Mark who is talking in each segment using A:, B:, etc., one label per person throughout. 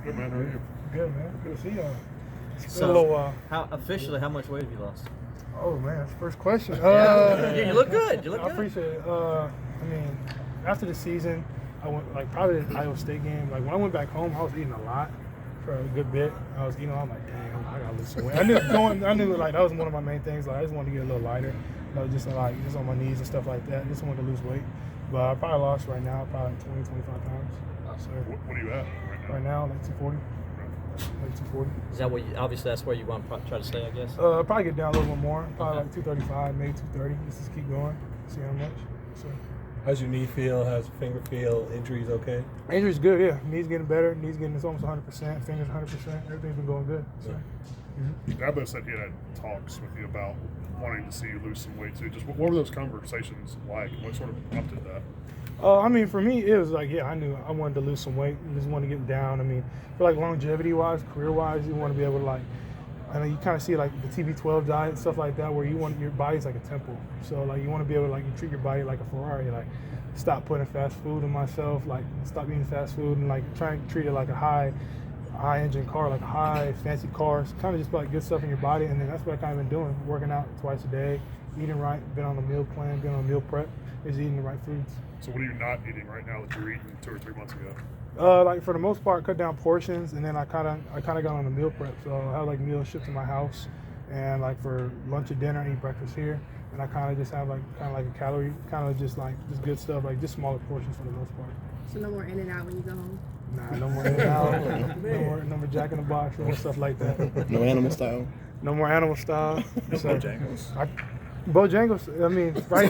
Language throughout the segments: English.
A: Good, man. How are you?
B: Good, man. Good to see y'all.
C: So, how much weight have you lost?
B: Oh, man, that's the first question.
C: You look good.
B: I appreciate it. I mean, after the season, I went, probably the Iowa State game. Like, when I went back home, I was eating a lot for a good bit. I was eating, I'm like, damn, I gotta lose some weight. I knew that was one of my main things. Like, I just wanted to get a little lighter. Just on my knees and stuff like that. I just wanted to lose weight. But I probably lost right now, probably 20, 25 pounds. So,
A: what are you at right now?
B: Right now, like 240. Like 240.
C: Is that what obviously that's where you want to try to stay, I guess?
B: Probably get down a little bit more. Probably like 235, maybe 230. Just keep going, see how much. So.
D: How's your knee feel? How's your finger feel? Injuries okay?
B: Injuries good, yeah. Knees getting better. It's almost 100%. Fingers 100%. Everything's been going good. So.
A: Dabo said he had talks with you about wanting to see you lose some weight too. Just what were those conversations like? What sort of prompted that?
B: I mean, for me, it was like, yeah, I knew I wanted to lose some weight. I just wanted to get down. I mean, for like longevity-wise, career-wise, you want to be able to I know you kind of see like the TB12 diet, stuff like that, where your body's like a temple. So like you want to be able to you treat your body like a Ferrari, like stop putting fast food in myself, like stop eating fast food, and like try and treat it like a high engine car, like a high fancy car. Kind of just like good stuff in your body, and then that's what I kind of been doing, working out twice a day, eating right, been on a meal plan, been on a meal prep, is eating the right foods.
A: So what are you not eating right now that you were eating 2 or 3 months ago?
B: Like for the most part, cut down portions, and then I kind of got on a meal prep. So I have like meals shipped to my house, and like for lunch and dinner, I eat breakfast here, and I kind of just have like a calorie, just good stuff, like just smaller portions for the most part.
E: So no more In-N-Out when you go home.
B: Nah, no more In-N-Out, no more Jack in the Box, no more stuff like that.
F: No animal style.
B: No more animal style.
F: No Bojangles.
B: Bojangles. I mean, right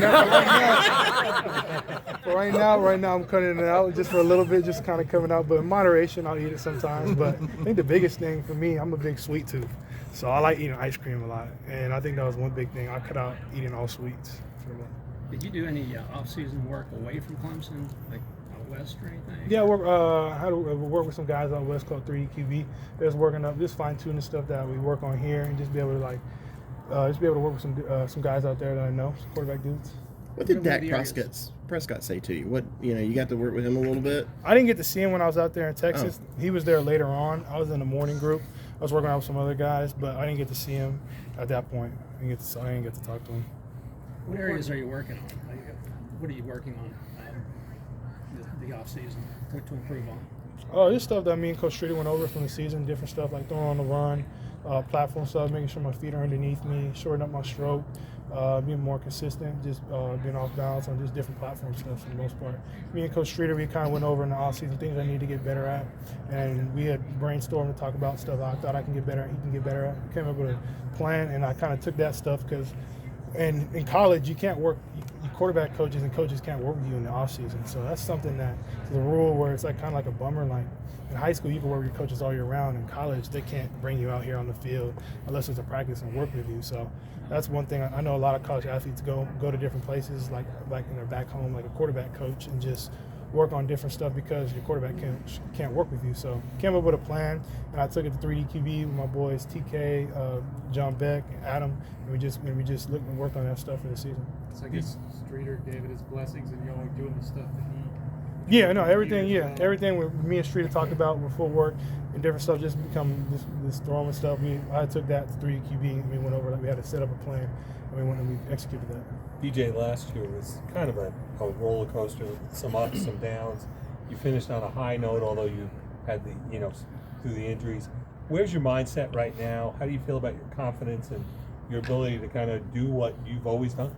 B: now I'm cutting it out just for a little bit, just kind of coming out. But in moderation, I'll eat it sometimes. But I think the biggest thing for me, I'm a big sweet tooth, so I like eating ice cream a lot. And I think that was one big thing. I cut out eating all sweets for the month.
G: Did you do any off-season work away from Clemson, like out west or anything?
B: Yeah, I had to work with some guys out west called 3DQB. They was working up, just fine-tuning stuff that we work on here, and just be able to work with some guys out there that I know, some quarterback dudes.
F: What did Dak Prescott say to you? What you got to work with him a little bit?
B: I didn't get to see him when I was out there in Texas. Oh. He was there later on. I was in the morning group. I was working out with some other guys, but I didn't get to see him at that point. I didn't get to talk to him.
G: What areas are you working on? What are you working on the off season to improve on?
B: Oh, this stuff that me and Coach Streeter went over from the season, different stuff like throwing on the run, platform stuff, making sure my feet are underneath me, shortening up my stroke, being more consistent, just being off balance on just different platform stuff for the most part. Me and Coach Streeter, we kind of went over in the offseason things I need to get better at, and we had brainstormed to talk about stuff I thought I can get better at, he can get better at. We came up with a plan, and I kind of took that stuff because in college you can't work, quarterback coaches and coaches can't work with you in the offseason. So that's something that is a rule where it's like kind of like a bummer. Like in high school, you can work with your coaches all year round. In college, they can't bring you out here on the field unless it's a practice and work with you. So that's one thing. I know a lot of college athletes go to different places, like in their back home, like a quarterback coach, and just work on different stuff because your quarterback can't work with you. So came up with a plan, and I took it to 3DQB with my boys TK, John Beck, and Adam, and we just looked and worked on that stuff for the season.
H: So I guess Streeter gave it his blessings, and y'all are doing the stuff that he.
B: Yeah, no, everything. Yeah, everything with me and Streeter talked about with footwork and different stuff just become this throwing stuff. I took that to 3DQB, and we went over that. We had to set up a plan, and we went and we executed that.
D: DJ, last year was kind of a roller coaster, some ups, some downs. You finished on a high note, although you had through the injuries. Where's your mindset right now? How do you feel about your confidence and your ability to kind of do what you've always done?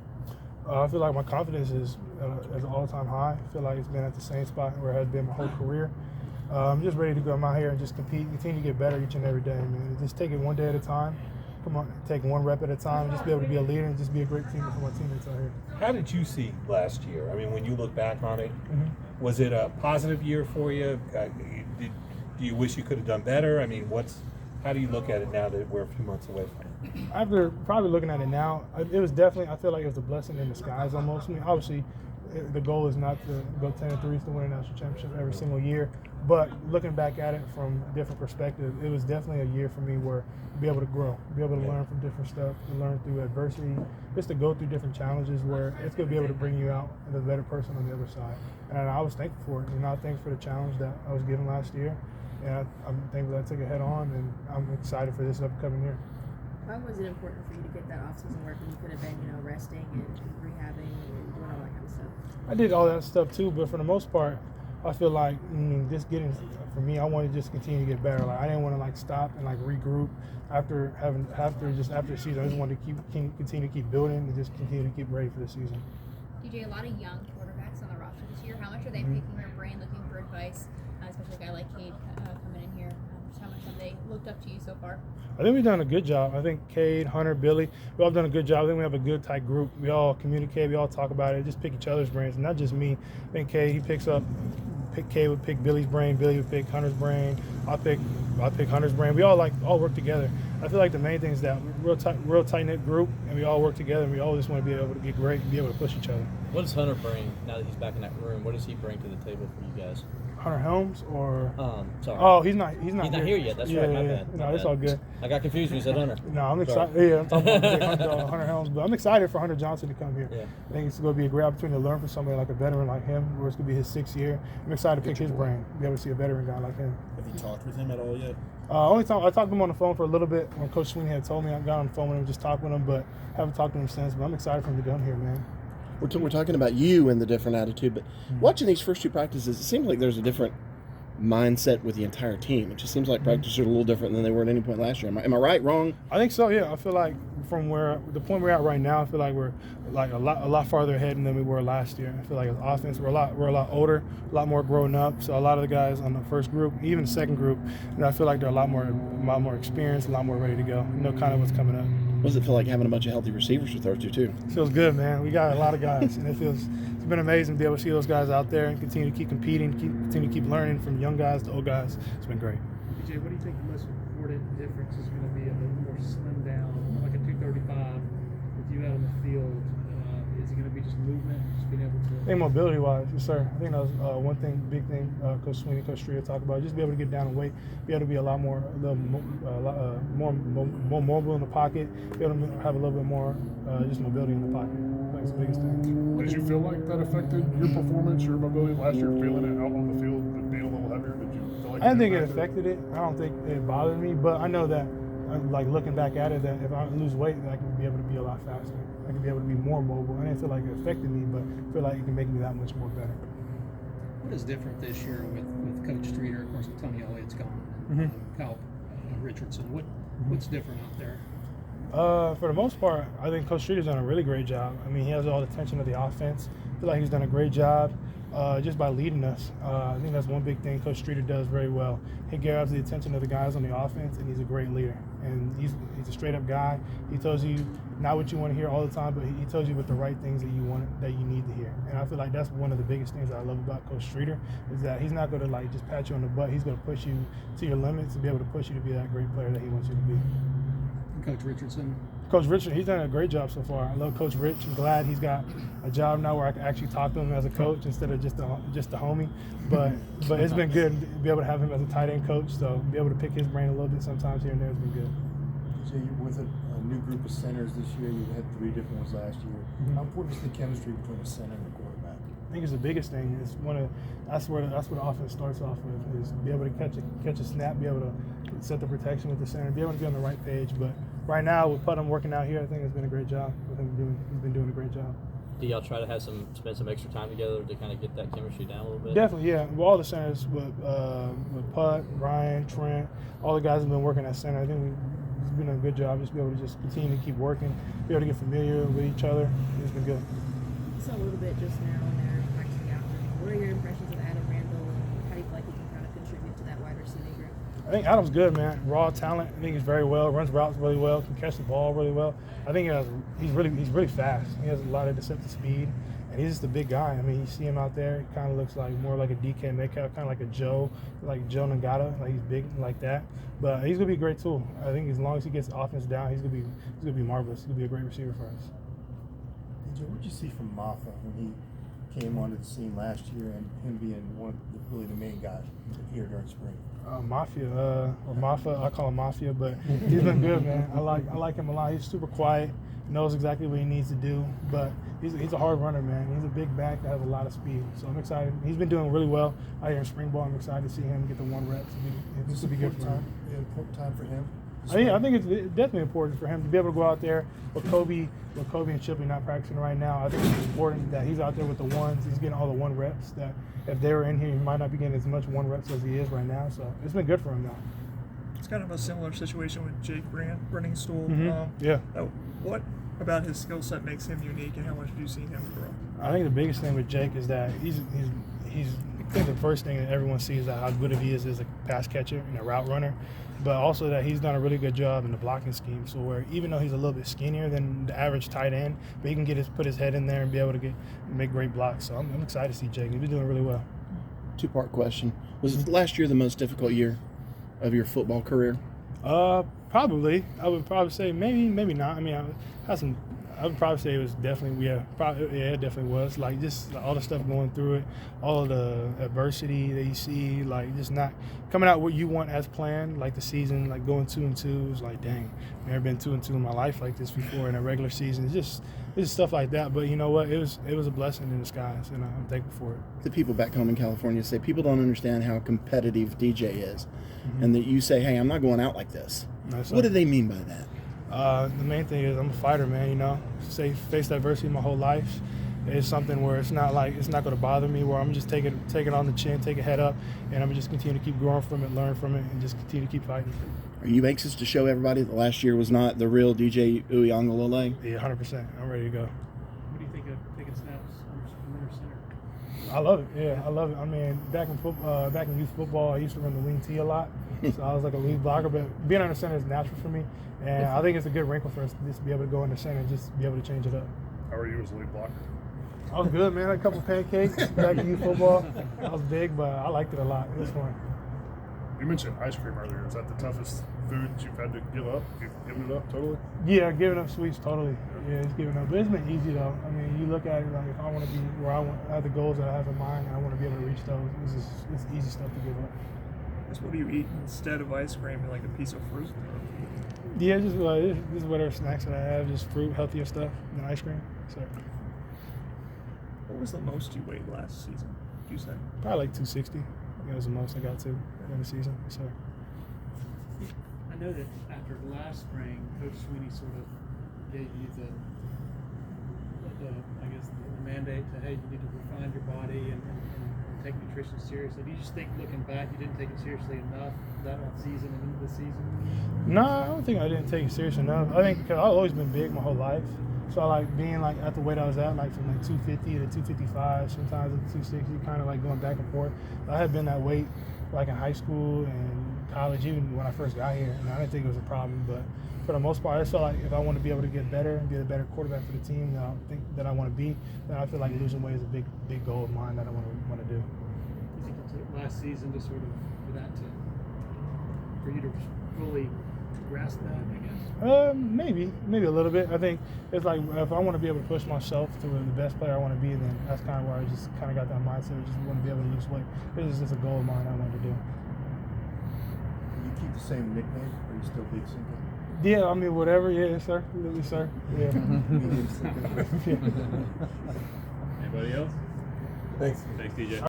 B: I feel like my confidence is at an all-time high. I feel like it's been at the same spot where it has been my whole career. I'm just ready to go out here and just compete, continue to get better each and every day, man. Just take it one day at a time. Come on, take one rep at a time, just be able to be a leader and just be a great teammate for my teammates out here.
D: How did you see last year? I mean, when you look back on it, was it a positive year for you? Do you wish you could have done better? I mean, how do you look at it now that we're a few months away from it?
B: After probably looking at it now, it was definitely, I feel like it was a blessing in disguise almost. I mean, obviously, the goal is not to go 10-3, to win a national championship every single year. But looking back at it from a different perspective, it was definitely a year for me where be able to grow, be able to learn from different stuff, to learn through adversity, just to go through different challenges where it's going to be able to bring you out as a better person on the other side. And I was thankful for it. I was thankful for the challenge that I was given last year. And I'm thankful that I took it head on, and I'm excited for this upcoming year.
E: Why was it important for you to get that off-season work when you could have been, resting and rehabbing and doing all that kind of stuff?
B: I did all that stuff too, but for the most part, I feel like just getting, for me, I wanted to just continue to get better. Like I didn't want to like stop and like regroup after the season. I just wanted to continue to keep building and just continue to keep ready for the season.
I: DJ, a lot of young quarterbacks on the roster this year. How much are they picking your brain, looking for advice, especially a guy like Cade coming in here? Just how much have they looked up to you so far?
B: I think we've done a good job. I think Cade, Hunter, Billy, we all done a good job. I think we have a good tight group. We all communicate. We all talk about it. Just pick each other's brains, not just me. I think Cade, Cade would pick Billy's brain. Billy would pick Hunter's brain. I'll pick Hunter's brain. We all work together. I feel like the main thing is that we're real tight knit group, and we all work together. And we all just want to be able to get great and be able to push each other.
C: What does Hunter bring now that he's back in that room? What does he bring to the table for you guys?
B: Hunter Helms or
C: sorry.
B: Oh, he's not
C: here yet. That's right. My bad.
B: No, it's all good.
C: I got confused when you said Hunter.
B: No, I'm excited. Yeah, I'm talking about Hunter Helms, but I'm excited for Hunter Johnson to come here.
C: Yeah.
B: I think it's going to be a great opportunity to learn from somebody like a veteran like him, where it's going to be his 6th year. I'm excited to pick his brain, be able to see a veteran guy like him.
J: Have you talked with him at all yet?
B: Only time I talked to him on the phone for a little bit when Coach Sweeney had told me. I got on the phone with him, just talked with him, but haven't talked to him since. But I'm excited for him to come here, man.
F: We're talking about you and the different attitude, but watching these first 2 practices, it seems like there's a different mindset with the entire team. It just seems like practices are a little different than they were at any point last year. Am I right, wrong?
B: I think so, yeah. I feel like from the point we're at right now, I feel like we're like a lot farther ahead than we were last year. I feel like as offense, we're a lot older, a lot more grown up. So a lot of the guys on the first group, even the second group, I feel like they're a lot more experienced, a lot more ready to go. Know kind of what's coming up.
F: What does it feel like having a bunch of healthy receivers to throw to too?
B: Feels good, man. We got a lot of guys, and it's been amazing to be able to see those guys out there and continue to keep competing, continue to keep learning from young guys to old guys. It's been great.
H: DJ, what do you think the most important difference is going to be of a more slim down, like a 235, with you out on the field? Is it going to be just movement, just being able to?
B: I think mobility-wise, yes, sir. I think that was one thing, big thing Coach Sweeney, Coach Streeter talked about. Just be able to get down and weight, be able to be a lot more mobile in the pocket, be able to have a little bit more just mobility in the pocket. That's the biggest thing.
A: Did you feel like that affected your performance, your mobility last year, feeling it out on the field and being a little heavier? Did you feel like
B: I didn't think it affected it. I don't think it bothered me, but I know that, like looking back at it, that if I lose weight, then I can be able to be a lot faster. I can be able to be more mobile. I didn't feel like it affected me, but I feel like it can make me that much more better.
G: What is different this year with Coach Streeter? Of course, Tony Elliott's gone. Kyle Richardson. What's different out there?
B: For the most part, I think Coach Streeter's done a really great job. I mean, he has all the attention of the offense. I feel like he's done a great job just by leading us. I think that's one big thing Coach Streeter does very well. He grabs the attention of the guys on the offense, and he's a great leader. And he's a straight-up guy. He tells you not what you want to hear all the time, but he tells you what the right things that you need to hear. And I feel like that's one of the biggest things that I love about Coach Streeter is that he's not going to like just pat you on the butt. He's going to push you to your limits and be able to push you to be that great player that he wants you to be.
G: Coach Richardson.
B: Coach Richard, he's done a great job so far. I love Coach Rich. I'm glad he's got a job now where I can actually talk to him as a coach instead of just a homie. But it's been good to be able to have him as a tight end coach. So be able to pick his brain a little bit sometimes here and there has been good.
J: So you're with a new group of centers this year. You had 3 different ones last year. How important is the chemistry between the center and the quarterback?
B: I think it's the biggest thing. That's where the offense starts off with is be able to catch a snap, be able to set the protection with the center, be able to be on the right page. But right now with Putnam working out here, I think it's been a great job. He's been doing a great job.
C: Do y'all try to spend some extra time together to kind of get that chemistry down a little bit?
B: Definitely, yeah. With all the centers, with Putt, Ryan, Trent, all the guys have been working at center. I think it's been a good job. Just be able to just continue to keep working, be able to get familiar with each other. It's been good.
E: So a little bit just now when they're practicing out. What are your impressions of Adam Randall, and how do you feel like he can kind of contribute to that wide receiving group?
B: I think Adam's good, man. Raw talent. I think he's very well. Runs routes really well. Can catch the ball really well. I think he's really fast. He has a lot of deceptive speed, and he's just a big guy. I mean, you see him out there. He kind of looks like more like a DK Metcalf, kind of like a Joe Nagata. Like he's big like that. But he's gonna be a great tool. I think as long as he gets the offense down, he's gonna be marvelous. He's gonna be a great receiver for us.
J: What did you see from Maffa when he came onto the scene last year and him being really the main guy here during spring?
B: Mafia, I call him Mafia, but he's been good, man. I like him a lot. He's super quiet. knows exactly what he needs to do. But he's a hard runner, man. He's a big back that has a lot of speed. So I'm excited. He's been doing really well out here in spring ball. I'm excited to see him get the 1 rep. This will be good for him.
J: Important time for him.
B: I think it's definitely important for him to be able to go out there with Kobe and Chipley not practicing right now. I think it's important that he's out there with the ones. He's getting all the 1 reps that if they were in here, he might not be getting as much 1 reps as he is right now. So it's been good for him now.
K: It's kind of a similar situation with Jake Brandt running stool.
B: Yeah.
K: What about his skill set makes him unique, and how much have you seen him grow?
B: I think the biggest thing with Jake is that he's I think the first thing that everyone sees is how good he is as a pass catcher and a route runner, but also that he's done a really good job in the blocking scheme. So where even though he's a little bit skinnier than the average tight end, but he can put his head in there and be able to make great blocks. So I'm excited to see Jake. He's been doing really well.
F: 2-part question. Was last year the most difficult year of your football career?
B: Probably. I would probably say maybe not. I mean, I would probably say it was definitely, it definitely was. Like, just all the stuff going through it, all of the adversity that you see, like, just not coming out what you want as planned, like the season, like going 2-2, was like, dang, I've never been 2-2 in my life like this before in a regular season. It's just stuff like that. But you know what? It was a blessing in disguise, and I'm thankful for it.
F: The people back home in California say people don't understand how competitive DJ is, and that you say, hey, I'm not going out like this. What do they mean by that?
B: The main thing is I'm a fighter, man. You know, faced adversity my whole life. It's something where it's not going to bother me. Where I'm just take it on the chin, take a head up, and I'm just continue to keep growing from it, learn from it, and just continue to keep fighting.
F: Are you anxious to show everybody that last year was not the real DJ Uiagalelei?
B: Yeah, 100%. I'm ready to go.
H: What do you think of taking snaps under center?
B: I love it. Yeah, I love it. I mean, back in youth football, I used to run the wing tee a lot, so I was like a lead blocker. But being under center is natural for me, and I think it's a good wrinkle for us to just be able to go under center and just be able to change it up.
A: How are you as a lead blocker?
B: I was good, man. I had a couple pancakes back in youth football. I was big, but I liked it a lot. It was fun.
A: You mentioned ice cream earlier. Is that the toughest food that you've had to give up? You've given it up totally?
B: Yeah, giving up sweets totally. Yeah, it's giving up. But it's been easy though. I mean, you look at it like if I want to be where I have the goals that I have in mind, and I want to be able to reach those. It's easy stuff to give up.
K: What do you eat instead of ice cream? Like a piece of fruit?
B: Yeah, just just whatever snacks that I have, just fruit, healthier stuff than ice cream. So.
K: What was the most you weighed last season, would you say?
B: Probably like 260. That was the most I got to in the season. So.
H: I know that after last spring, Coach Sweeney sort of gave you the mandate to, hey, you need to refine your body and take nutrition seriously. Do you just think, looking back, you didn't take it seriously enough that off season and into the season?
B: No, I don't think I didn't take it seriously enough. I think because I've always been big my whole life. So I like being like at the weight I was at, like from like 250 to 255, sometimes at 260, kind of like going back and forth. I had been that weight like in high school and college, even when I first got here, and I didn't think it was a problem. But for the most part, I just felt like if I want to be able to get better and be a better quarterback for the team that I think that I want to be, then I feel like losing weight is a big goal of mine that I want to do.
H: You think it took last season to sort of for you to fully grasp that, I guess?
B: Maybe a little bit. I think it's like if I want to be able to push myself to the best player I want to be, then that's kind of where I just kind of got that mindset. I just want to be able to lose weight. This is just a goal of mine I want to do.
J: You keep the same nickname, or are you still Big Single?
B: Yeah, I mean whatever. Yeah, sir. Really, sir. Yeah.
L: Anybody else?
D: Thanks.
L: Thanks, DJ.